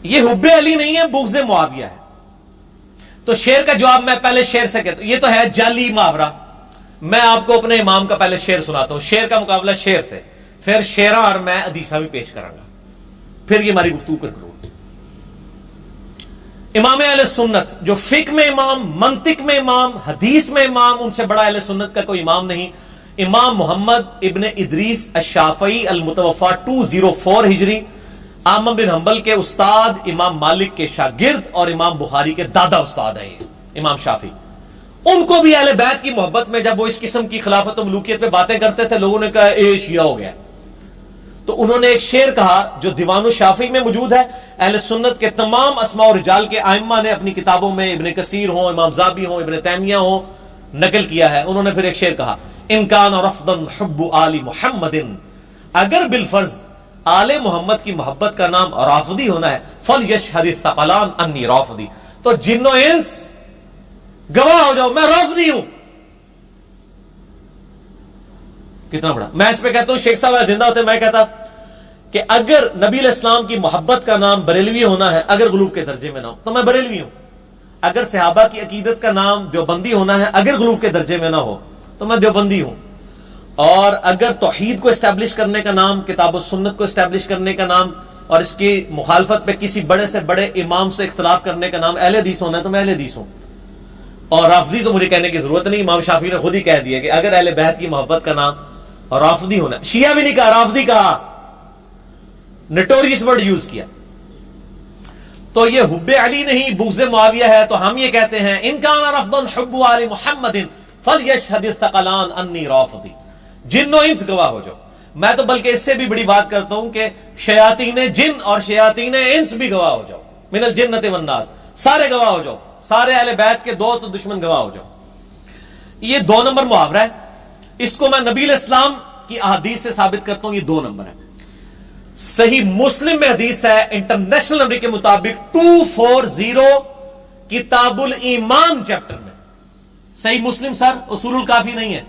یہ حب علی نہیں ہے، بغض معاویہ ہے. تو شعر کا جواب میں پہلے شعر سے کہتا ہوں. یہ تو ہے جعلی محاورہ. میں آپ کو اپنے امام کا پہلے شعر سناتا ہوں، شعر کا مقابلہ شعر سے، پھر شعراں اور میں حدیثہ بھی پیش کروں گا، پھر یہ ہماری گفتگو کنکلوڈ. امام اہل سنت جو فقہ میں امام، منطق میں امام، حدیث میں امام، ان سے بڑا اہل سنت کا کوئی امام نہیں. امام محمد ابن ادریس الشافعی المتوفا 204 ہجری، احمد بن حنبل کے استاد، امام مالک کے شاگرد اور امام بخاری کے دادا استاد ہیں یہ امام شافعی. ان کو بھی اہل بیت کی محبت میں جب وہ اس قسم کی خلافت و ملوکیت پہ باتیں کرتے تھے، لوگوں نے کہا اے شیعہ ہو گیا. تو انہوں نے ایک شعر کہا جو دیوان الشافعی میں موجود ہے. اہل سنت کے تمام اسماء و رجال کے ائمہ نے اپنی کتابوں میں، ابن کثیر ہوں، امام زابی ہوں، ابن تیمیہ ہوں، نقل کیا ہے. انہوں نے پھر ایک شعر کہا، ان کان رفضا حب آل محمد، اگر بالفرض آل محمد کی محبت کا نام رافضی ہونا ہے، فلیشہد الثقلان انی رافضی، تو جن و انس گواہ ہو جاؤ میں رافضی ہوں. کتنا بڑا. میں اس پہ کہتا ہوں، شیخ صاحب زندہ ہوتے میں کہتا کہ اگر نبی علیہ السلام کی محبت کا نام بریلوی ہونا ہے، اگر غلوف کے درجے میں نہ ہو تو میں بریلوی ہوں. اگر صحابہ کی عقیدت کا نام دیوبندی ہونا ہے، اگر غلوف کے درجے میں نہ ہو تو میں دیوبندی ہوں. اور اگر توحید کو اسٹیبلش کرنے کا نام، کتاب و سنت کو اسٹیبلش کرنے کا نام، اور اس کی مخالفت پہ کسی بڑے سے بڑے امام سے اختلاف کرنے کا نام اہل حدیث ہونا ہے تو میں اہل حدیث ہوں. اور رافضی تو مجھے کہنے کی ضرورت نہیں، امام شافعی نے خود ہی کہہ دیا کہ اگر اہل بیت کی محبت کا نام رافضی ہونا ہے. شیعہ بھی نہیں کہا، رافضی کہا، نٹوریس ورڈ یوز کیا. تو یہ حب علی نہیں، بغض معاویہ ہے. تو ہم یہ کہتے ہیں ان کان رفضا حب آل محمد فلیشہد الثقلان انی رافضی، جن و انس گواہ ہو جاؤ. میں تو بلکہ اس سے بھی بڑی بات کرتا ہوں کہ شیاطین جن اور شیاطین انس بھی گواہ ہو جاؤ، من الجنۃ والناس، سارے گواہ ہو جاؤ، سارے اہل بیت کے دوست و دشمن گواہ ہو جاؤ. یہ 2 نمبر محاورہ ہے. اس کو میں نبی علیہ السلام کی احادیث سے ثابت کرتا ہوں. یہ 2 نمبر ہے. صحیح مسلم میں حدیث ہے انٹرنیشنل نمبر کے مطابق 240 کتاب الایمان چیپٹر میں. صحیح مسلم سر اصول الکافی نہیں ہے.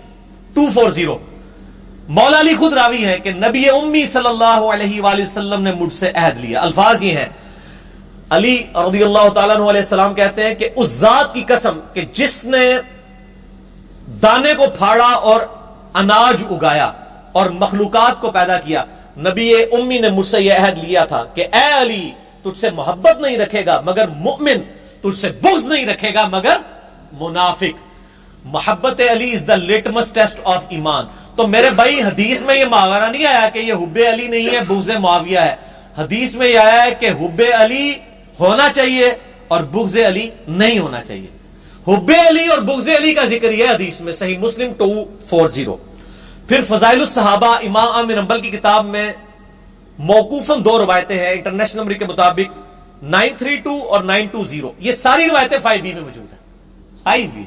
240 مولا علی خود راوی ہے کہ نبی امی صلی اللہ علیہ وآلہ وسلم نے مجھ سے عہد لیا. الفاظ یہ ہیں، علی رضی اللہ تعالیٰ عنہ علیہ السلام کہتے ہیں کہ اس ذات کی قسم کہ جس نے دانے کو پھاڑا اور اناج اگایا اور مخلوقات کو پیدا کیا، نبی امی نے مجھ سے یہ عہد لیا تھا کہ اے علی تجھ سے محبت نہیں رکھے گا مگر مؤمن، تجھ سے بغض نہیں رکھے گا مگر منافق. محبت علی از دا لیٹمس ٹیسٹ آف ایمان. تو میرے بھائی حدیث میں یہ محاورہ نہیں آیا کہ یہ حب علی نہیں ہے، بغض معاویہ ہے. حدیث میں یہ آیا ہے کہ حب علی ہونا چاہیے اور بغض علی نہیں ہونا چاہیے. حب علی اور بغض علی کا ذکر یہ حدیث میں صحیح مسلم 240. پھر فضائل الصحابہ امام احمد بن حنبل کی کتاب میں موقوفاً 2 روایتیں ہیں انٹرنیشنل نمبر کے مطابق 932 اور 920. یہ ساری روایتیں 5B میں موجود ہیں. 5B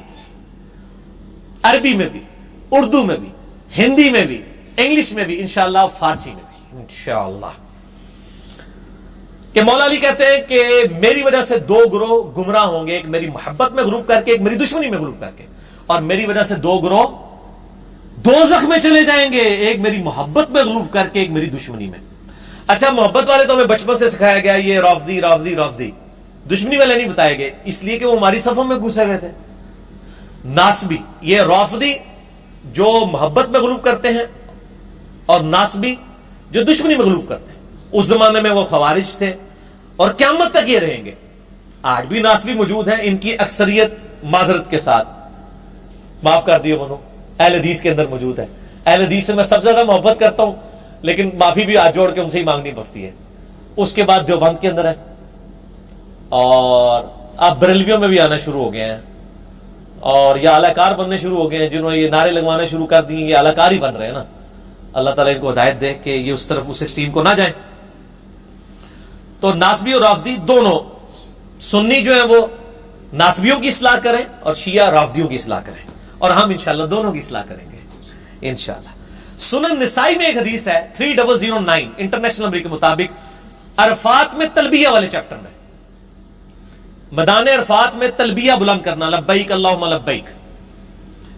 عربی میں بھی، اردو میں بھی، ہندی میں بھی، انگلش میں بھی، انشاءاللہ فارسی میں بھی انشاءاللہ. کہ مولا علی کہتے ہیں کہ میری وجہ سے 2 گروہ گمراہ ہوں گے، ایک میری محبت میں غلوف کر کے، ایک میری دشمنی میں غلوف کر کے. اور میری وجہ سے 2 گروہ دوزخ میں چلے جائیں گے، ایک میری محبت میں غلوف کر کے، ایک میری دشمنی میں. اچھا محبت والے تو ہمیں بچپن سے سکھایا گیا یہ رافضی رافضی رافضی. دشمنی والے نہیں بتائے گئے اس لیے کہ وہ ہماری صفوں میں گھسے ہوئے تھے. ناسبی، یہ رافضی جو محبت میں غلوف کرتے ہیں اور ناسبی جو دشمنی میں غلوف کرتے ہیں. اس زمانے میں وہ خوارج تھے اور قیامت تک یہ رہیں گے. آج بھی ناسبی موجود ہیں، ان کی اکثریت معذرت کے ساتھ معاف کر دیو بنو اہل حدیث کے اندر موجود ہے. اہل حدیث سے میں سب سے زیادہ محبت کرتا ہوں، لیکن معافی بھی ہاتھ جوڑ کے ان سے ہی مانگنی پڑتی ہے. اس کے بعد دیوبند کے اندر ہے، اور اب بریلویوں میں بھی آنا شروع ہو گئے ہیں، اور یہ اعلی کار بننے شروع ہو گئے ہیں. جنہوں نے یہ نعرے لگوانا شروع کر دیے یہ اعلی کار ہی بن رہے ہیں نا. اللہ تعالیٰ ان کو ہدایت دے کہ یہ اس طرف اس ایکسٹریم کو نہ جائیں. تو ناسبی اور رافضی دونوں، سنی جو ہیں وہ ناسبیوں کی اصلاح کریں اور شیعہ رافضیوں کی اصلاح کریں، اور ہم انشاءاللہ دونوں کی اصلاح کریں گے انشاءاللہ. سنن نسائی میں ایک حدیث ہے 3009 انٹرنیشنل نمبر کے مطابق، عرفات میں تلبیہ والے چیپٹر میں، میدان عرفات میں تلبیہ بلند کرنا، لبیک اللہم لبیک.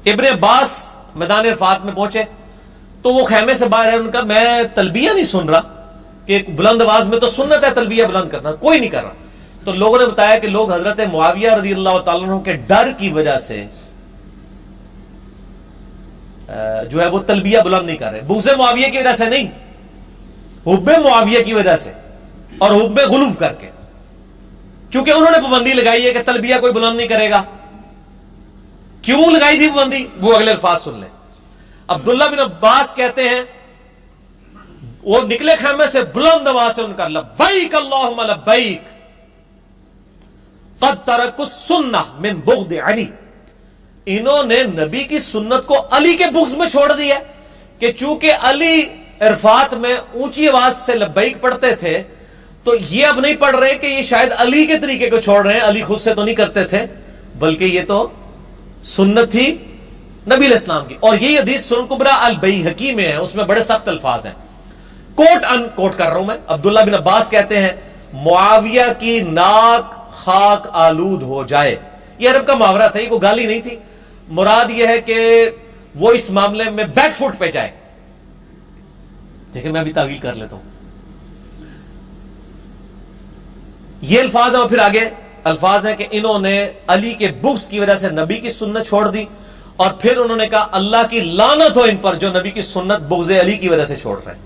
ابن عباس میدان عرفات میں پہنچے تو وہ خیمے سے باہر ہے، ان کا میں تلبیہ نہیں سن رہا، کہ بلند آواز میں تو سنت ہے تلبیہ بلند کرنا، کوئی نہیں کر رہا. تو لوگوں نے بتایا کہ لوگ حضرت معاویہ رضی اللہ تعالیٰ عنہ کے ڈر کی وجہ سے جو ہے وہ تلبیہ بلند نہیں کر رہے. بغض معاویہ کی وجہ سے نہیں، حب معاویہ کی وجہ سے اور حب غلو کر کے، چونکہ انہوں نے پابندی لگائی ہے کہ تلبیہ کوئی بلند نہیں کرے گا. کیوں لگائی تھی پابندی؟ وہ اگلے الفاظ سن لیں. عبداللہ بن عباس کہتے ہیں وہ نکلے خیمے سے بلند آواز سے ان کا لبیک اللہم لبیک قد ترکوا السنہ من بغض علی. انہوں نے نبی کی سنت کو علی کے بغض میں چھوڑ دیا کہ چونکہ علی عرفات میں اونچی آواز سے لبیک پڑھتے تھے تو یہ اب نہیں پڑھ رہے کہ یہ شاید علی کے طریقے کو چھوڑ رہے ہیں. علی خود سے تو نہیں کرتے تھے بلکہ یہ تو سنت تھی نبی علیہ السلام کی. اور یہ حدیث سنن کبریٰ البیہقی میں ہے، اس میں بڑے سخت الفاظ ہیں. کوٹ ان کوٹ کر رہا ہوں میں. عبداللہ بن عباس کہتے ہیں معاویہ کی ناک خاک آلود ہو جائے. یہ عرب کا محاورہ تھا، یہ کوئی گالی نہیں تھی. مراد یہ ہے کہ وہ اس معاملے میں بیک فٹ پہ جائے. دیکھیں میں بھی تعویل کر لیتا ہوں. یہ الفاظ ہیں اور پھر آگے الفاظ ہیں کہ انہوں نے علی کے بغض کی وجہ سے نبی کی سنت چھوڑ دی اور پھر انہوں نے کہا اللہ کی لعنت ہو ان پر جو نبی کی سنت بغض علی کی وجہ سے چھوڑ رہے ہیں.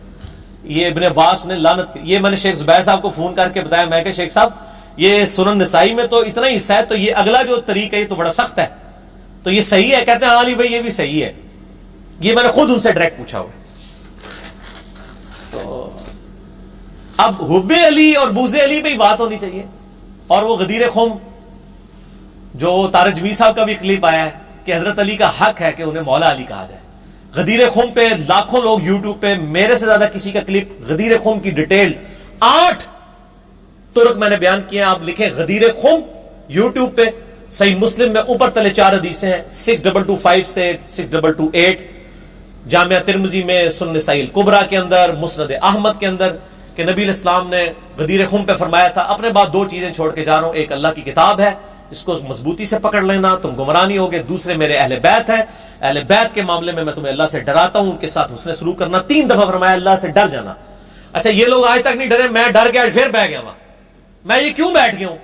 یہ ابن عباس نے لعنت. یہ میں نے شیخ زبیر صاحب کو فون کر کے بتایا، میں کہ شیخ صاحب یہ سنن نسائی میں تو اتنا ہی حصہ ہے، تو یہ اگلا جو طریقہ ہے یہ تو بڑا سخت ہے، تو یہ صحیح ہے؟ کہتے ہیں ہاں علی بھائی یہ بھی صحیح ہے. یہ میں نے خود ان سے ڈائریکٹ پوچھا ہوا. تو اب حب علی اور بغض علی پہ ہی بات ہونی چاہیے. اور وہ غدیر خم جو طارق جمیل صاحب کا بھی کلپ آیا ہے کہ حضرت علی کا حق ہے کہ انہیں مولا علی کہا جائے. غدیر خم پہ لاکھوں لوگ یوٹیوب پہ، میرے سے زیادہ کسی کا کلپ غدیر خم کی ڈیٹیل 8 طرق میں نے بیان کیے ہیں. آپ لکھیں غدیر خم یوٹیوب پہ، صحیح مسلم میں اوپر تلے 4 حدیثیں ہیں، 6225 سے 6228، جامعہ ترمذی میں، سنن نسائی الکبریٰ کے اندر، مسند احمد کے اندر، کہ نبی علیہ السلام نے غدیر خم پہ فرمایا تھا اپنے بعد 2 چیزیں چھوڑ کے جا رہا ہوں، ایک اللہ کی کتاب ہے اس کو مضبوطی سے پکڑ لینا تم گمراہ نہیں ہوگے، دوسرے میرے اہل بیت ہے، اہل بیت کے معاملے میں تمہیں اللہ سے ڈراتا ہوں، ان کے ساتھ حسن سلوک کرنا. 3 دفعہ فرمایا اللہ سے ڈر جانا. اچھا یہ لوگ آج تک نہیں ڈرے، میں ڈر گیا پھر بیٹھ گیا وہاں. میں یہ کیوں بیٹھ گیا ہوں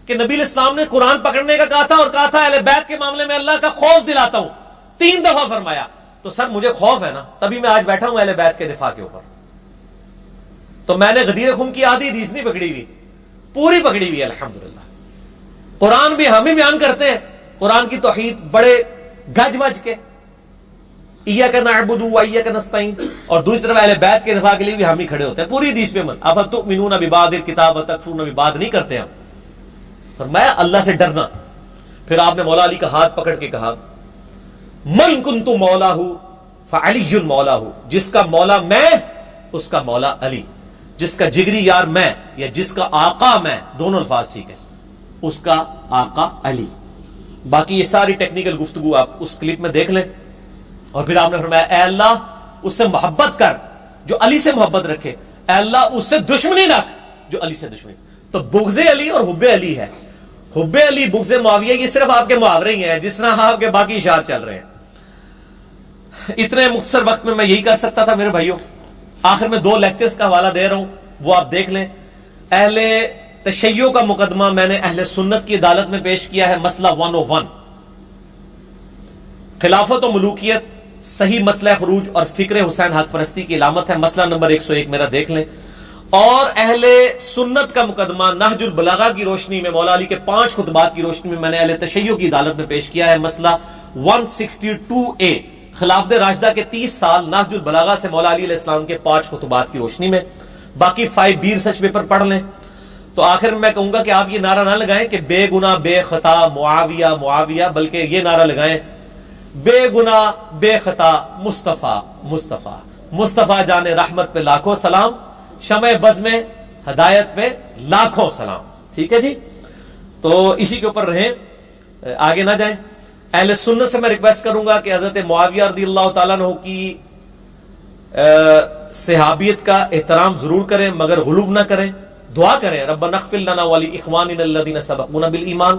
کہ نبی علیہ السلام نے قرآن پکڑنے کا کہا تھا اور کہا تھا اہل بیت کے معاملے میں اللہ کا خوف دلاتا ہوں، 3 دفعہ فرمایا. تو سر مجھے خوف ہے نا، تبھی میں آج بیٹھا ہوں اہل بیت کے دفاع کے اوپر. تو میں نے غدیر خم کی آدھی حدیث نہیں پکڑی ہوئی، پوری پکڑی ہوئی ہے الحمدللہ. قرآن بھی ہم ہی بیان کرتے ہیں، قرآن کی توحید بڑے گج وج کے، ایاک نعبد و ایاک نستعین، اور دوسری طرف اہل بیت کے دفاع کے لیے بھی ہم ہی کھڑے ہوتے ہیں پوری حدیث پہ. من افتؤمنون ببعض الکتاب وتکفرون ببعض نہیں کرتے ہم. فرمایا اللہ سے ڈرنا. پھر آپ نے مولا علی کا ہاتھ پکڑ کے کہا من کنت مولاہ فعلی مولاہ، جس کا مولا میں اس کا مولا علی، جس کا جگری یار میں یا جس کا آقا میں، دونوں الفاظ ٹھیک ہے، اس کا آقا علی. باقی یہ ساری ٹیکنیکل گفتگو آپ اس کلپ میں دیکھ لیں. اور پھر آپ نے فرمایا اے اللہ اس سے محبت کر جو علی سے محبت رکھے، اے اللہ اس سے دشمنی رکھ جو علی سے دشمنی. تو بغض علی اور حب علی ہے. حب علی بغض معاویہ یہ صرف آپ کے محاورے ہی ہیں جس طرح آپ کے باقی اشعار چل رہے ہیں. اتنے مختصر وقت میں یہی کر سکتا تھا میرے بھائیوں. آخر میں 2 لیکچرز کا حوالہ دے رہا ہوں، وہ آپ دیکھ لیں. اہل تشیع کا مقدمہ میں نے اہل سنت کی عدالت میں پیش کیا ہے، مسئلہ 101 خلافت و ملوکیت، صحیح مسئلہ خروج اور فکر حسین حق پرستی کی علامت ہے، مسئلہ نمبر 101 میرا دیکھ لیں. اور اہل سنت کا مقدمہ نہج البلاغہ کی روشنی میں، مولا علی کے 5 خطبات کی روشنی میں میں نے اہل تشیع کی عدالت میں پیش کیا ہے، مسئلہ 162A خلافت راشدہ کے 30 سال نہج البلاغہ سے مولا علی علیہ السلام کے 5 خطبات کی روشنی میں. باقی 5 ریسرچ پیپر پڑھ لیں. تو آخر میں کہوں گا کہ آپ یہ نعرہ نہ لگائیں کہ بے گناہ بے خطا معاویہ معاویہ، بلکہ یہ نعرہ لگائیں بے گناہ بے خطا مصطفیٰ مصطفیٰ، مصطفیٰ جان رحمت پہ لاکھوں سلام، شمع بز میں ہدایت پہ لاکھوں سلام. ٹھیک ہے جی، تو اسی کے اوپر رہیں، آگے نہ جائیں. اہل سنت سے میں ریکویسٹ کروں گا کہ حضرت معاویہ رضی اللہ تعالیٰ عنہ کی صحابیت کا احترام ضرور کریں مگر غلو نہ کریں. دعا کریں ربنا اغفر لنا ولاخواننا الذین سبقونا بالایمان.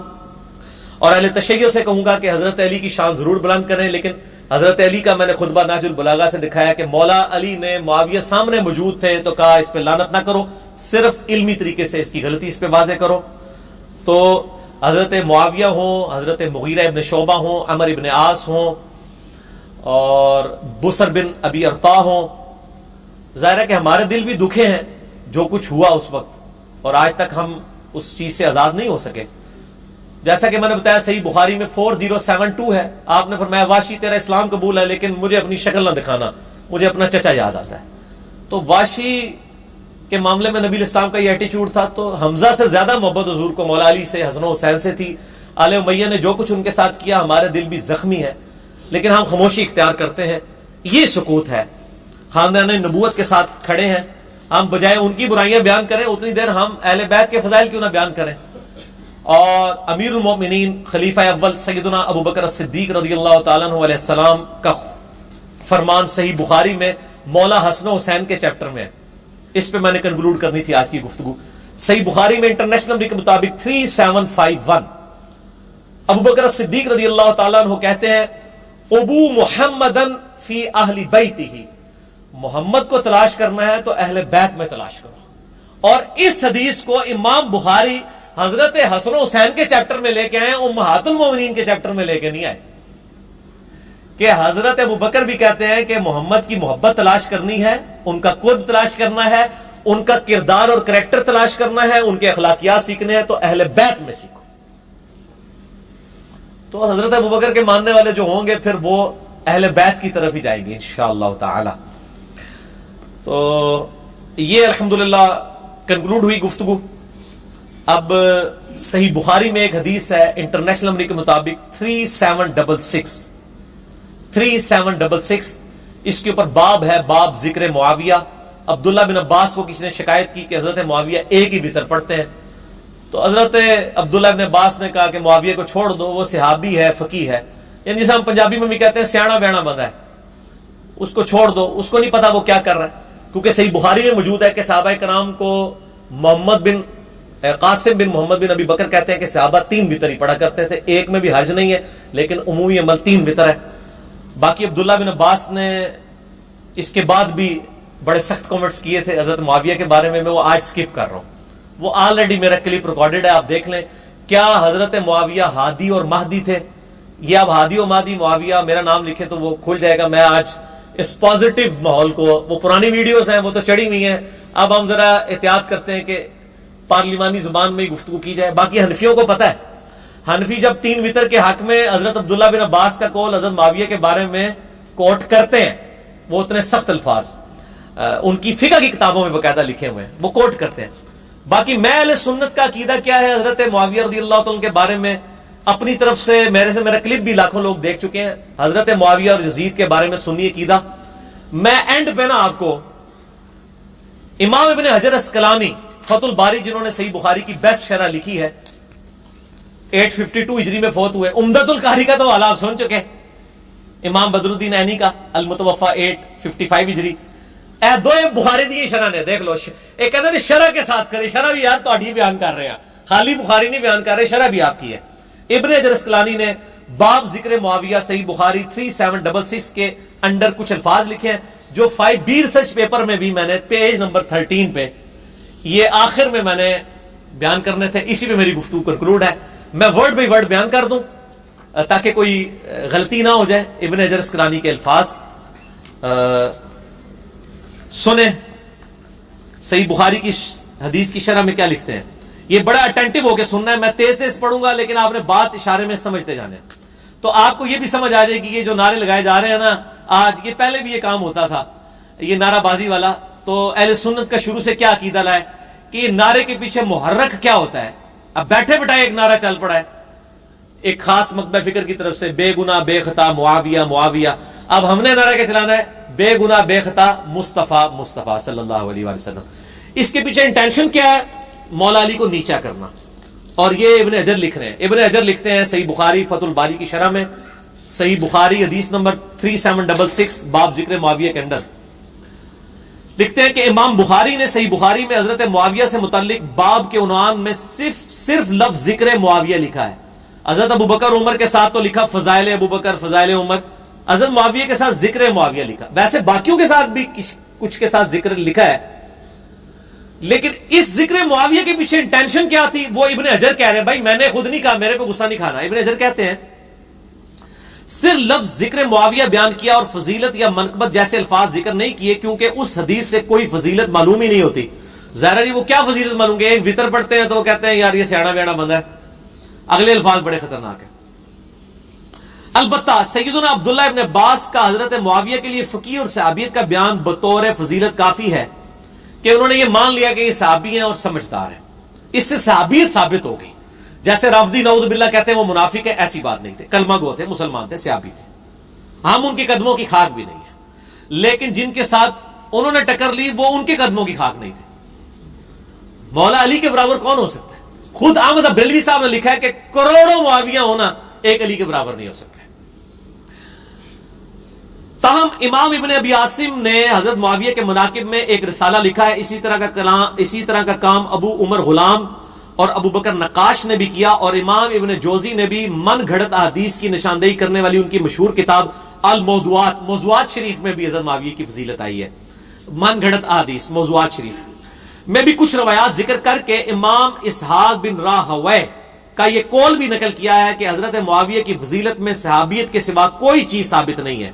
اور اہل تشیع سے کہوں گا کہ حضرت علی کی شان ضرور بلند کریں لیکن حضرت علی کا میں نے خطبہ نہج البلاغہ سے دکھایا کہ مولا علی نے معاویہ سامنے موجود تھے تو کہا اس پہ لعنت نہ کرو، صرف علمی طریقے سے اس کی غلطی اس پہ واضح کرو. تو حضرت معاویہ ہوں، حضرت مغیرہ ابن شعبہ ہوں، عمر ابن عاص ہوں اور بسر بن ابی ارطا ہوں، ظاہر ہے کہ ہمارے دل بھی دکھے ہیں جو کچھ ہوا اس وقت، اور آج تک ہم اس چیز سے آزاد نہیں ہو سکے. جیسا کہ میں نے بتایا صحیح بخاری میں 4072 ہے. آپ نے فرمایا واشی تیرا اسلام قبول ہے لیکن مجھے اپنی شکل نہ دکھانا، مجھے اپنا چچا یاد آتا ہے. تو واشی کے معاملے میں نبی الاسلام کا یہ ایٹیچیوڈ تھا. تو حمزہ سے زیادہ محبت حضور کو مولا علی سے، حسن و حسین سے تھی. آل امیہ نے جو کچھ ان کے ساتھ کیا ہمارے دل بھی زخمی ہے، لیکن ہم خاموشی اختیار کرتے ہیں. یہ سکوت ہے. خاندان نبوت کے ساتھ کھڑے ہیں، ہم بجائے ان کی برائیاں بیان کریں اتنی دیر ہم اہل بیت کے فضائل کیوں نہ بیان کریں. اور امیر المومنین خلیفہ اول سیدنا ابو بکر الصدیق رضی اللہ تعالیٰ عنہ علیہ السلام کا فرمان صحیح بخاری میں مولا حسن و حسین کے چیپٹر میں ہے. اس پہ میں نے کنکلوڈ کرنی تھی آج کی گفتگو. صحیح بخاری میں انٹرنیشنل نمبر کے مطابق 3751 ابو بکر الصدیق رضی اللہ تعالیٰ عنہ کہتے ہیں ابو محمدن فی اہل بیتہ، محمد کو تلاش کرنا ہے تو اہل بیت میں تلاش کرو. اور اس حدیث کو امام بخاری حضرت حسن و حسین کے چیپٹر میں لے کے آئے، امہات المومنین کے چیپٹر میں لے کے نہیں آئے. کہ حضرت ابو بکر بھی کہتے ہیں کہ محمد کی محبت تلاش کرنی ہے، ان کا قرب تلاش کرنا ہے، ان کا کردار اور کریکٹر تلاش کرنا ہے، ان کے اخلاقیات سیکھنے ہیں تو اہل بیت میں سیکھو. تو حضرت ابو بکر کے ماننے والے جو ہوں گے پھر وہ اہل بیت کی طرف ہی جائیں گے انشاءاللہ تعالی. تو یہ الحمدللہ کنکلوڈ ہوئی گفتگو. اب صحیح بخاری میں ایک حدیث ہے انٹرنیشنل نمبر کے مطابق 3766 اس کے اوپر باب ہے، باب ذکر معاویہ. عبداللہ بن عباس کو کسی نے شکایت کی کہ حضرت معاویہ ایک ہی وتر پڑھتے ہیں. تو حضرت عبداللہ بن عباس نے کہا کہ معاویہ کو چھوڑ دو، وہ صحابی ہے، فقیہ ہے، یعنی جسے ہم پنجابی میں بھی کہتے ہیں سیاڑا بیانا بندہ ہے، اس کو چھوڑ دو، اس کو نہیں پتا وہ کیا کر رہا ہے. کیونکہ صحیح بخاری میں موجود ہے کہ صحابہ کرام کو محمد بن قاسم بن محمد بن ابی بکر کہتے ہیں کہ صحابہ 3 وتر ہی پڑھا کرتے تھے. ایک میں بھی حرج نہیں ہے لیکن عمومی عمل 3 وتر ہے. باقی عبداللہ بن عباس نے اس کے بعد بھی بڑے سخت کمنٹس کیے تھے حضرت معاویہ کے بارے میں وہ آج سکپ کر رہا ہوں. وہ آلریڈی میرا کلپ ریکارڈڈ ہے، آپ دیکھ لیں. کیا حضرت معاویہ ہادی اور مہدی تھے؟ یہ اب ہادی و مہدی معاویہ میرا نام لکھیں تو وہ کھل جائے گا. میں آج اس پازیٹیو ماحول کو، وہ پرانی ویڈیوز ہیں وہ تو چڑھی ہوئی ہیں، اب ہم ذرا احتیاط کرتے ہیں کہ پارلیمانی زبان میں گفتگو کی جائے. باقی حنفیوں کو پتہ ہے، حنفی جب 3 وتر کے حق میں حضرت عبداللہ بن عباس کا قول حضرت معاویہ کے بارے میں کوٹ کرتے ہیں، وہ اتنے سخت الفاظ ان کی فقہ کی کتابوں میں باقاعدہ لکھے ہوئے ہیں، وہ کوٹ کرتے ہیں. باقی میں اہل سنت کا عقیدہ کیا ہے حضرت معاویہ رضی اللہ تعالیٰ کے بارے میں، اپنی طرف سے میرا کلپ بھی لاکھوں لوگ دیکھ چکے ہیں. حضرت معاویہ اور یزید کے بارے میں سنی عقیدہ. میں اینڈ پہ نا آپ کو امام ابن حجر اسقلانی فتح الباری، جنہوں نے صحیح بخاری کی بیسٹ شرح لکھی ہے، 852 ہجری میں فوت ہوئے. عمدۃ القاری کا تو حال آپ سن چکے، امام بدر الدین عینی کا المتوفا 855 ہجری. اے دو بخاری دی شرح نے دیکھ لو. ایک کہتے ہیں شرح کے ساتھ کرے، شرح بھی یار تو بیان کر رہے ہیں، خالی بخاری نہیں بیان کر رہے، شرح بھی آپ کی ہے. ابن حجر اسقلانی نے باب ذکر معاویہ صحیح بخاری 3766 کے اندر کچھ الفاظ لکھے ہیں جو 5B ریسرچ پیپر میں بھی میں نے پیج نمبر 13 پہ یہ آخر میں میں نے بیان کرنے تھے. اسی پہ میری گفتگو کنکلوڈ ہے. میں ورڈ بائی ورڈ بیان کر دوں تاکہ کوئی غلطی نہ ہو جائے. ابن حجر اسقلانی کے الفاظ سنیں، صحیح بخاری کی حدیث کی شرح میں کیا لکھتے ہیں. یہ بڑا اٹینٹو ہو کے سننا ہے. میں تیز تیز پڑھوں گا لیکن آپ نے بات اشارے میں سمجھتے جانے، تو آپ کو یہ بھی سمجھ آ جائے گی. یہ جو نعرے لگائے جا رہے ہیں نا آج، یہ پہلے بھی یہ کام ہوتا تھا، یہ نعرہ بازی والا. تو اہل سنت کا شروع سے کیا عقیدہ لائے کہ یہ نعرے کے پیچھے محرک کیا ہوتا ہے. اب بیٹھے بٹھائے ایک نعرہ چل پڑا ہے ایک خاص مکتبہ فکر کی طرف سے، بے گناہ بے خطا معاویہ معاویہ. اب ہم نے نعرہ کیا چلانا ہے؟ بے گناہ بے خطا مصطفیٰ مصطفیٰ صلی اللہ علیہ وآلہ وسلم. اس کے پیچھے انٹینشن کیا ہے؟ مولا علی کو نیچا کرنا. اور یہ ابن حجر لکھ رہے ہیں. ابن حجر لکھتے ہیں صحیح بخاری فتح الباری کی شرح میں، صحیح بخاری حدیث نمبر 3766 باب ذکر معاویہ کے اندر لکھتے ہیں کہ امام بخاری نے صحیح بخاری میں حضرت معاویہ سے متعلق باب کے عنوان میں صرف لفظ ذکر معاویہ لکھا ہے. حضرت ابو بکر عمر کے ساتھ تو لکھا فضائل ابو بکر فضائل عمر، حضرت معاویہ کے ساتھ ذکر معاویہ لکھا، ویسے باقیوں کے ساتھ بھی کچھ کے ساتھ ذکر لکھا ہے، لیکن اس ذکر معاویہ کے پیچھے انٹینشن کیا تھی وہ ابن حجر کہہ رہے ہیں بھائی میں نے خود نہیں کہا، میرے پہ غصہ نہیں کھانا. ابن حجر کہتے ہیں صرف لفظ ذکر معاویہ بیان کیا اور فضیلت یا منقبت جیسے الفاظ ذکر نہیں کیے، کیونکہ اس حدیث سے کوئی فضیلت معلوم ہی نہیں ہوتی. ظاہر جی وہ کیا فضیلت معلوم گے، ایک وطر پڑھتے ہیں تو وہ کہتے ہیں یار یہ سیاڑا بیاڑا بندہ ہے، اگلے الفاظ بڑے خطرناک ہیں. البتہ سیدنا عبداللہ ابن عباس کا حضرت معاویہ کے لیے فقیہ اور صحابیت کا بیان بطور فضیلت کافی ہے کہ انہوں نے یہ مان لیا کہ یہ صحابی ہیں اور سمجھدار ہیں، اس سے صحابیت ثابت ہو گئی. جیسے رافضی نعوذ باللہ کہتے ہیں وہ منافق ہے، ایسی بات نہیں تھے، کلمہ گو تھے، مسلمان تھے، صحابی تھے، ہم ان کے قدموں کی خاک بھی نہیں ہے، لیکن جن کے ساتھ انہوں نے ٹکر لی وہ ان کے قدموں کی خاک نہیں تھے. مولا علی کے برابر کون ہو سکتا ہے؟ خود احمد بریلوی صاحب نے لکھا ہے کہ کروڑوں معاویہ ہونا ایک علی کے برابر نہیں ہو سکتا. تاہم امام ابن ابی عاصم نے حضرت معاویہ کے مناقب میں ایک رسالہ لکھا ہے. اسی طرح کا کام ابو عمر غلام اور ابو بکر نقاش نے بھی کیا، اور امام ابن جوزی نے بھی من گھڑت احادیث کی نشاندہی کرنے والی ان کی مشہور کتاب الموضوعات، موضوعات شریف میں بھی حضرت معاویہ کی فضیلت آئی ہے. من گھڑت احادیث موضوعات شریف میں بھی کچھ روایات ذکر کر کے امام اسحاق بن راہویہ کا یہ قول بھی نقل کیا ہے کہ حضرت معاویہ کی فضیلت میں صحابیت کے سوا کوئی چیز ثابت نہیں ہے.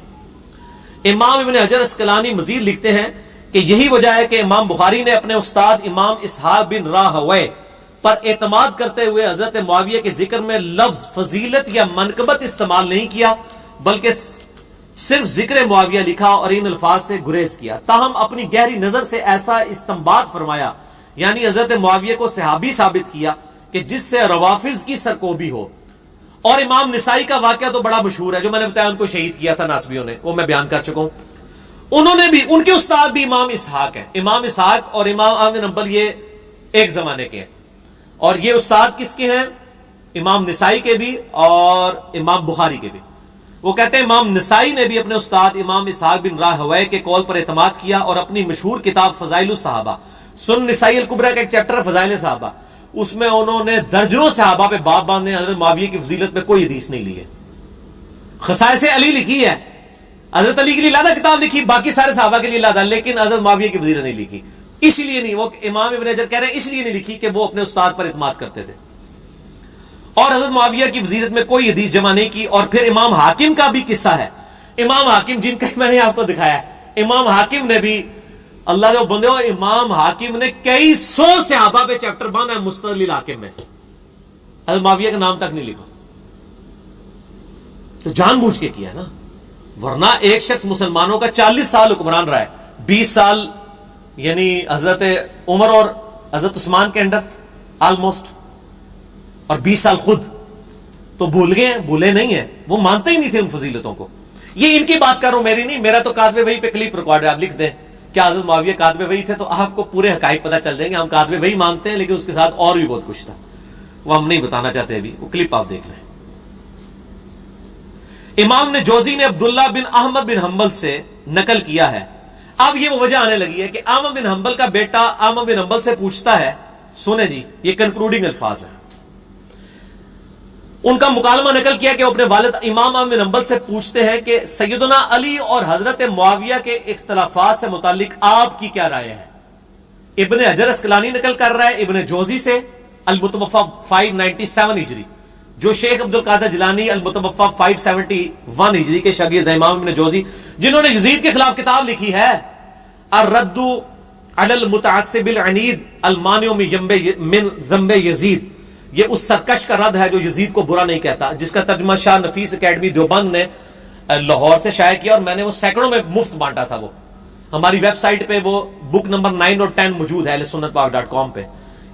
امام ابن حجر اسقلانی مزید لکھتے ہیں کہ یہی وجہ ہے کہ امام بخاری نے اپنے استاد امام اسحاق بن راہویہ پر اعتماد کرتے ہوئے حضرت معاویہ کے ذکر میں لفظ فضیلت یا منقبت استعمال نہیں کیا، بلکہ صرف ذکر معاویہ لکھا اور ان الفاظ سے گریز کیا. تاہم اپنی گہری نظر سے ایسا استنباط فرمایا، یعنی حضرت معاویہ کو صحابی ثابت کیا کہ جس سے روافض کی سرکوبی ہو. اور امام نسائی کا واقعہ تو بڑا مشہور ہے، جو میں نے بتایا ان کو شہید کیا تھا ناصبیوں نے، وہ میں بیان کر چکا ہوں. انہوں نے بھی، ان کے استاد بھی امام اسحاق ہیں. امام اسحاق اور امام احمد بن حنبل یہ ایک زمانے کے ہیں، اور یہ استاد کس کے ہیں؟ امام نسائی کے بھی اور امام بخاری کے بھی. وہ کہتے ہیں امام نسائی نے بھی اپنے استاد امام اسحاق بن راہویہ کے قول پر اعتماد کیا اور اپنی مشہور کتاب فضائل الصحابہ، سن نسائی الکبریٰ کا ایک چیپٹر ہے فضائل صحابہ، اس میں انہوں نے درجنوں صحابہ پہ باب باندھے، حضرت معاویہ کی فضیلت پہ کوئی حدیث نہیں لی ہے. خصائص علی لکھی ہے، حضرت علی کے لیے علیحدہ کتاب لکھی، باقی سارے صحابہ کے لیے علیحدہ، لیکن حضرت معاویہ کی فضیلت نہیں لکھی. اس لیے نہیں، وہ امام ابن حجر کہہ رہے ہیں اس لیے نہیں لکھی کہ وہ اپنے استاد پر اعتماد کرتے تھے، اور حضرت معاویہ کی فضیلت میں کوئی حدیث جمع نہیں کی. اور پھر امام حاکم کا بھی قصہ ہے. امام حاکم جن کا میں نے آپ کو دکھایا ہے، امام حاکم نے بھی، اللہ کے بندے ہو، امام حاکم نے کئی سو صحابہ پہ چیپٹر باندھا ہے مستدل حاکم میں، حضرت معاویہ کا نام تک نہیں لکھا. تو جان بوجھ کے کیا نا، ورنہ ایک شخص مسلمانوں کا 40 سال حکمران رہا ہے، 20 سال یعنی حضرت عمر اور حضرت عثمان کے انڈر آلموسٹ، اور 20 سال خود، تو بھول گئے ہیں؟ بھولے نہیں ہیں، وہ مانتے ہی نہیں تھے ان فضیلتوں کو. یہ ان کی بات کر رہا ہوں، میری نہیں، میرا تو کاتب وحی پہ کلپ ریکارڈ ہے، آپ لکھ دیں کیا حضرت معاویہ کاتب وحی تھے تو آپ کو پورے حقائق پتہ چل جائیں گے. ہم کاتب وحی مانتے ہیں لیکن اس کے ساتھ اور بھی بہت کچھ تھا، وہ ہم نہیں بتانا چاہتے ابھی، وہ کلپ آپ دیکھ لیں. امام نے جوزی نے عبداللہ بن احمد بن حنبل سے نقل کیا ہے. اب یہ وجہ آنے لگی ہے کہ احمد بن حنبل کا بیٹا احمد بن حنبل سے پوچھتا ہے، سنیں جی یہ کنکلوڈنگ الفاظ ہیں، ان کا مکالمہ نقل کیا کہ وہ اپنے والد امام احمد بن حنبل سے پوچھتے ہیں کہ سیدنا علی اور حضرت معاویہ کے اختلافات سے متعلق آپ کی کیا رائے ہے. ابن حجر اسقلانی نقل کر رہا ہے ابن جوزی سے، المتوفی 597 ہجری، جو شیخ عبد القادر جیلانی المتوفی 571 ہجری کے شاگرد ہیں امام ابن جوزی، جنہوں نے یزید کے خلاف کتاب لکھی ہے الرد علی المتعصب العنید المانع من ذنب یزید. یہ اس سرکش کا رد ہے جو یزید کو برا نہیں کہتا، جس کا ترجمہ شاہ نفیس اکیڈمی دیوبند نے لاہور سے شائع کیا، اور میں نے وہ سینکڑوں میں مفت بانٹا تھا. وہ ہماری ویب سائٹ پہ وہ بک نمبر 9 اور 10 موجود ہے اہلسنتپاک.com پہ.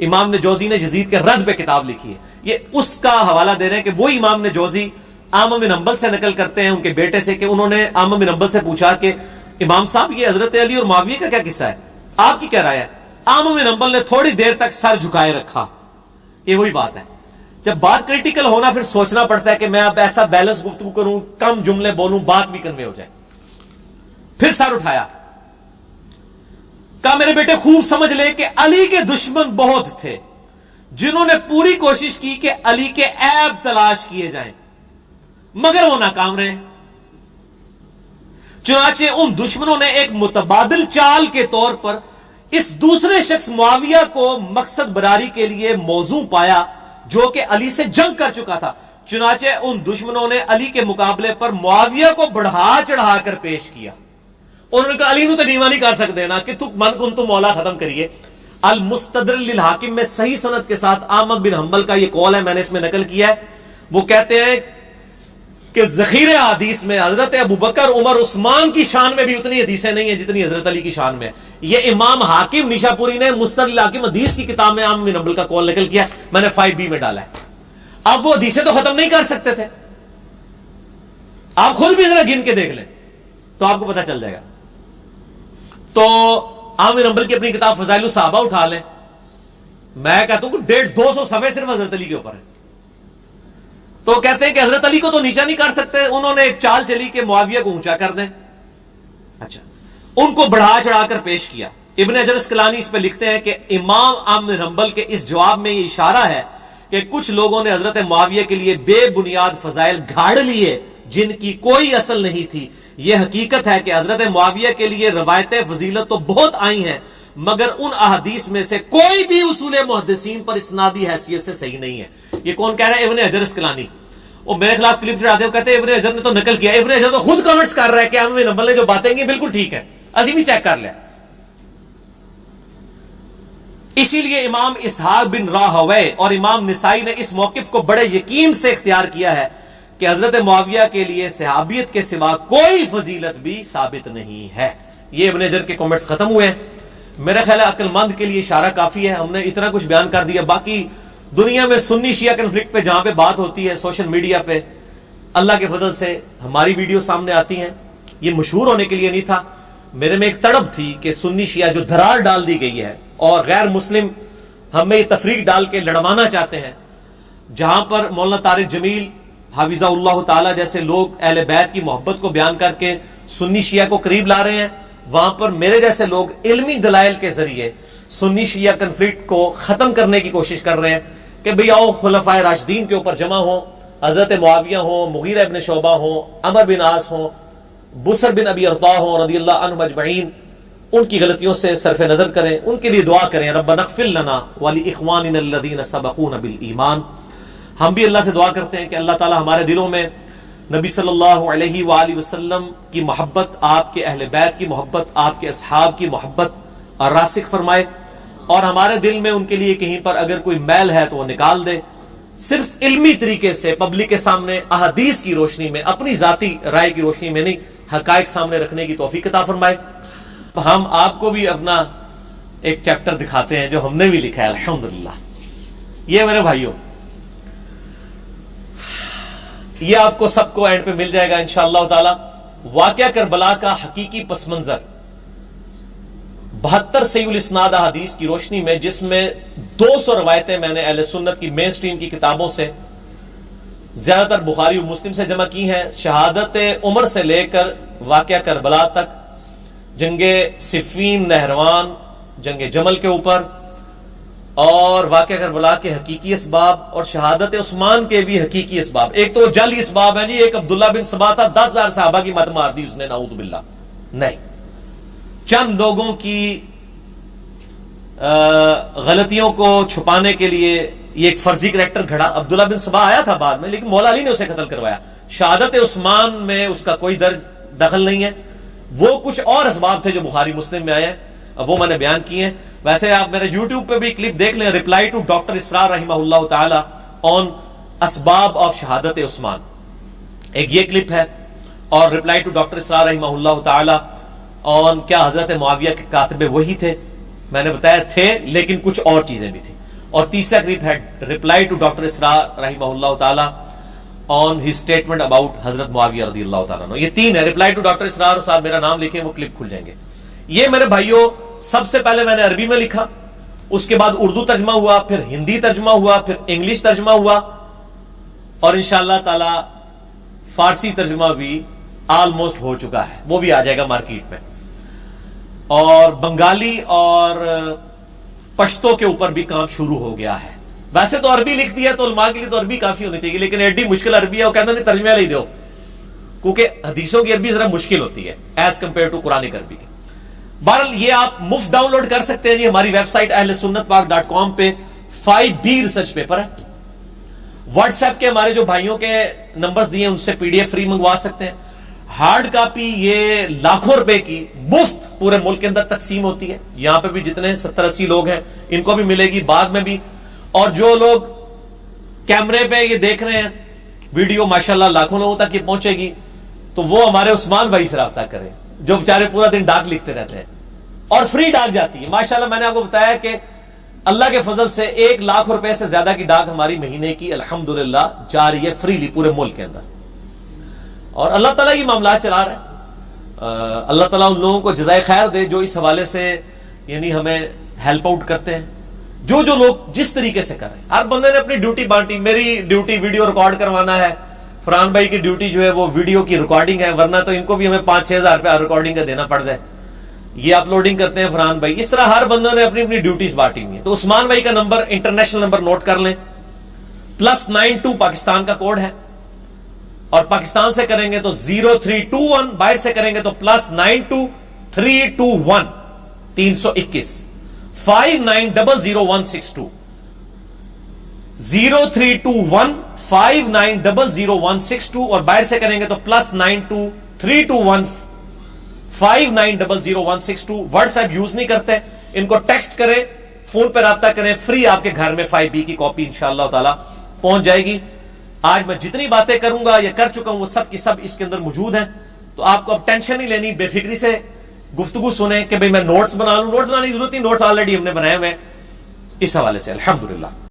امام نے جوزی نے یزید کے رد پہ کتاب لکھی ہے. یہ اس کا حوالہ دے رہے ہیں کہ وہی امام نے جوزی احمد بن حنبل سے نقل کرتے ہیں ان کے بیٹے سے، کہ انہوں نے احمد بن حنبل سے پوچھا کہ امام صاحب یہ حضرت علی اور معاویہ کا کیا قصہ ہے، آپ کی کیا رائے ہے. احمد بن حنبل نے تھوڑی دیر تک سر جھکائے رکھا. یہ وہی بات ہے، جب بات کریٹیکل ہونا پھر سوچنا پڑتا ہے کہ میں اب ایسا بیلنس گفتگو کروں، کم جملے بولوں، بات بھی کنوے ہو جائے. پھر سر اٹھایا، کہا میرے بیٹے خوب سمجھ لے کہ علی کے دشمن بہت تھے جنہوں نے پوری کوشش کی کہ علی کے عیب تلاش کیے جائیں، مگر وہ ناکام رہے. چنانچہ ان دشمنوں نے ایک متبادل چال کے طور پر اس دوسرے شخص معاویہ کو مقصد براری کے لیے موزوں پایا جو کہ علی سے جنگ کر چکا تھا. چنانچہ ان دشمنوں نے علی کے مقابلے پر معاویہ کو بڑھا چڑھا کر پیش کیا. انہوں نے کہا علی نو تو نیوا نہیں کر سکتے نا کہ تو من کن تو مولا ختم کریے. المستدرک للحاکم میں صحیح سند کے ساتھ احمد بن حنبل کا یہ قول ہے, میں نے اس میں نقل کیا ہے. وہ کہتے ہیں کہ ذخیرہ حدیث میں حضرت ابوبکر عمر عثمان کی شان میں بھی اتنی حدیثیں نہیں ہیں جتنی حضرت علی کی شان میں. یہ امام حاکم نیشاپوری نے مستدرک الحاکم حدیث کی کتاب میں احمد بن حنبل کا قول نقل کیا, میں نے 5B میں ڈالا ہے. اب وہ حدیثیں تو ختم نہیں کر سکتے تھے, آپ خود بھی ذرا گن کے دیکھ لیں تو آپ کو پتہ چل جائے گا. تو احمد بن حنبل کی اپنی کتاب فضائل الصحابہ اٹھا لیں, میں کہتا ہوں کہ 150-200 صفحے صرف حضرت علی کے اوپر ہے. تو کہتے ہیں کہ حضرت علی کو تو نیچا نہیں کر سکتے, انہوں نے ایک چال چلی کہ معاویہ کو اونچا کر دیں. اچھا, ان کو بڑھا چڑھا کر پیش کیا. ابن حجر اسقلانی اس پہ لکھتے ہیں کہ امام احمد بن حنبل کے اس جواب میں یہ اشارہ ہے کہ کچھ لوگوں نے حضرت معاویہ کے لیے بے بنیاد فضائل گھاڑ لیے جن کی کوئی اصل نہیں تھی. یہ حقیقت ہے کہ حضرت معاویہ کے لیے روایتیں فضیلت تو بہت آئی ہیں, مگر ان احادیث میں سے کوئی بھی اصول محدثین پر اسنادی حیثیت سے صحیح نہیں ہے. یہ کون کہہ رہا ہے؟ ابن حجر اسقلانی. وہ میرے خلاف کلپ چڑھاتے ہیں, کہتے ہیں ابن حجر نے تو نقل کیا. ابن حجر تو خود کمنٹس کر رہا ہے کہ احمد بن حنبل نے جو باتیں کی بالکل ٹھیک ہے, اسی بھی چیک کر لیا. اسی لیے امام اسحاق بن راہوے اور امام نسائی نے اس موقف کو بڑے یقین سے اختیار کیا ہے کہ حضرت معاویہ کے لیے صحابیت کے سوا کوئی فضیلت بھی ثابت نہیں ہے. یہ ابن حجر کے کمنٹس ختم ہوئے ہیں. میرا خیال ہے عقل مند کے لیے اشارہ کافی ہے, ہم نے اتنا کچھ بیان کر دیا. باقی دنیا میں سنی شیعہ کنفلکٹ پہ جہاں پہ بات ہوتی ہے سوشل میڈیا پہ, اللہ کے فضل سے ہماری ویڈیو سامنے آتی ہیں. یہ مشہور ہونے کے لیے نہیں تھا, میرے میں ایک تڑپ تھی کہ سنی شیعہ جو دھرار ڈال دی گئی ہے اور غیر مسلم ہمیں یہ تفریق ڈال کے لڑوانا چاہتے ہیں, جہاں پر مولانا طارق جمیل حافظہ اللہ تعالی جیسے لوگ اہل بیت کی محبت کو بیان کر کے سنی شیعہ کو قریب لا رہے ہیں, وہاں پر میرے جیسے لوگ علمی دلائل کے ذریعے سنی شیعہ کنفلکٹ کو ختم کرنے کی کوشش کر رہے ہیں کہ بھئی آؤ خلفائے راشدین کے اوپر جمع ہوں, حضرت معاویہ ہوں, مغیرہ ابن شعبہ ہوں, عمر بن عاص ہوں, بسر بن ابی ارطاہ ہوں رضی اللہ عنہم اجمعین, ان کی غلطیوں سے صرف نظر کریں, ان کے لیے دعا کریں. ربنا اغفر لنا ولاخواننا الذین سبقونا بالایمان. ہم بھی اللہ سے دعا کرتے ہیں کہ اللہ تعالی ہمارے دلوں میں نبی صلی اللہ علیہ وآلہ وسلم کی محبت, آپ کے اہل بیت کی محبت, آپ کے اصحاب کی محبت راسخ فرمائے, اور ہمارے دل میں ان کے لیے کہیں پر اگر کوئی میل ہے تو وہ نکال دے. صرف علمی طریقے سے پبلک کے سامنے احادیث کی روشنی میں, اپنی ذاتی رائے کی روشنی میں نہیں, حقائق سامنے رکھنے کی توفیق عطا فرمائے. ہم آپ کو بھی اپنا ایک چیپٹر دکھاتے ہیں جو ہم نے بھی لکھا ہے الحمدللہ. یہ میرے بھائیوں, یہ آپ کو سب کو اینڈ پہ مل جائے گا انشاءاللہ تعالی. واقعہ کربلا کا حقیقی پس منظر 72 صحیح الاسناد حدیث کی روشنی میں, جس میں 200 روایتیں میں نے اہل سنت کی مین سٹریم کی کتابوں سے, زیادہ تر بخاری و مسلم سے جمع کی ہیں. شہادت عمر سے لے کر واقعہ کربلا تک, جنگ صفین, نہروان, جنگ جمل کے اوپر, اور واقعہ کربلا کے حقیقی اسباب, اور شہادت عثمان کے بھی حقیقی اسباب. ایک تو جعلی اسباب ہیں جی, ایک عبداللہ بن سبا تھا, 10,000 صحابہ کی مت مار دی اس نے, نعوذ باللہ. نہیں, چند لوگوں کی غلطیوں کو چھپانے کے لیے یہ ایک فرضی کریکٹر گھڑا. عبداللہ بن سبا آیا تھا بعد میں, لیکن مولا علی نے اسے قتل کروایا. شہادت عثمان میں اس کا کوئی دخل نہیں ہے. وہ کچھ اور اسباب تھے جو بخاری مسلم میں آئے ہیں, وہ میں نے بیان کیے ہیں. ویسے آپ میرے یوٹیوب پہ بھی کلپ دیکھ لیں, ریپلائی ٹو ڈاکٹر اسرار رحمہ اللہ تعالی آن اسباب آف شہادت عثمان, ایک یہ کلپ ہے. اور ریپلائی ٹو ڈاکٹر اسرار رحمہ اللہ تعالی آن کیا حضرت معاویہ کے کاتب وہی تھے, میں نے بتایا تھے لیکن کچھ اور چیزیں بھی تھیں. اور تیسرا کلپ ہے ریپلائی ٹو ڈاکٹر اسرار رحمہ اللہ تعالی آن ہز اسٹیٹمنٹ اباؤٹ حضرت معاویہ رضی اللہ تعالیٰ عنہ. یہ 3 ہے. ریپلائی ٹو ڈاکٹر اسرار, صاحب میرا نام لکھیں, وہ کلپ کھل جائیں گے. یہ میرے بھائیوں سب سے پہلے میں نے عربی میں لکھا, اس کے بعد اردو ترجمہ ہوا, پھر ہندی ترجمہ ہوا, پھر انگلش ترجمہ ہوا, اور انشاءاللہ تعالی فارسی ترجمہ بھی آلموسٹ ہو چکا ہے, وہ بھی آ جائے گا مارکیٹ میں. اور بنگالی اور پشتو کے اوپر بھی کام شروع ہو گیا ہے. ویسے تو عربی لکھ دیا تو علماء کے لیے تو عربی کافی ہونی چاہیے, لیکن ایڈی مشکل عربی ہے, وہ کہتے ہیں ترجمہ لے دو, کیونکہ حدیثوں کی عربی ذرا مشکل ہوتی ہے ایز کمپیئر ٹو قرآن عربی کی. بہرحال یہ آپ مفت ڈاؤن لوڈ کر سکتے ہیں. یہ ہماری ویب سائٹ ahlsunnatpak.com پہ 5B ریسرچ پیپر ہے. واٹس ایپ کے ہمارے جو بھائیوں کے نمبرز دیے ان سے PDF فری منگوا سکتے ہیں. ہارڈ کاپی یہ لاکھوں روپے کی مفت پورے ملک کے اندر تقسیم ہوتی ہے. یہاں پہ بھی جتنے 70-80 لوگ ہیں ان کو بھی ملے گی, بعد میں بھی. اور جو لوگ کیمرے پہ یہ دیکھ رہے ہیں ویڈیو ماشاءاللہ لاکھوں لوگوں تک یہ پہنچے گی, تو وہ ہمارے عثمان بھائی سے رابطہ کریں جو بیچارے پورا دن ڈاک لکھتے رہتے ہیں اور فری ڈاک جاتی ہے. ماشاءاللہ میں نے آپ کو بتایا کہ اللہ کے فضل سے 1 لاکھ روپے سے زیادہ کی ڈاک ہماری مہینے کی الحمدللہ جا رہی ہے فریلی پورے ملک کے اندر. اور اللہ تعالیٰ یہ معاملات چلا رہا ہے. اللہ تعالیٰ ان لوگوں کو جزائے خیر دے جو اس حوالے سے یعنی ہمیں ہیلپ آؤٹ کرتے ہیں. جو لوگ جس طریقے سے کر رہے ہیں, ہر بندے نے اپنی ڈیوٹی بانٹی. میری ڈیوٹی ویڈیو ریکارڈ کروانا ہے, فرحان بھائی کی ڈیوٹی جو ہے وہ ویڈیو کی ریکارڈنگ ہے, ورنہ تو ان کو بھی ہمیں 5-6 ہزار روپیہ ریکارڈنگ کا دینا پڑتا ہے. یہ اپلوڈنگ کرتے ہیں فرحان بھائی. اس طرح ہر بندوں نے اپنی اپنی ڈیوٹیز بانٹی ہوئی ہیں. تو عثمان بھائی کا نمبر انٹرنیشنل نمبر نوٹ کر لیں, +92 پاکستان کا کوڈ ہے, اور پاکستان سے کریں گے تو 0321, باہر سے کریں گے تو +92 321 321 5900 0321 5900 اور باہر سے کریں گے تو +92 321 5900 واٹس ایپ یوز نہیں کرتے, ان کو ٹیکسٹ کریں, فون پہ رابطہ کریں, فری آپ کے گھر میں 5B کی کاپی انشاءاللہ تعالی پہنچ جائے گی. آج میں جتنی باتیں کروں گا یا کر چکا ہوں وہ سب کی سب اس کے اندر موجود ہیں. تو آپ کو اب ٹینشن نہیں لینی, بے فکری سے گفتگو سنیں کہ بھئی میں نوٹس بنا لوں. نوٹس بنانے کی ضرورت نہیں, نوٹس آلریڈی ہم نے بنائے ہوئے اس حوالے سے الحمدللہ.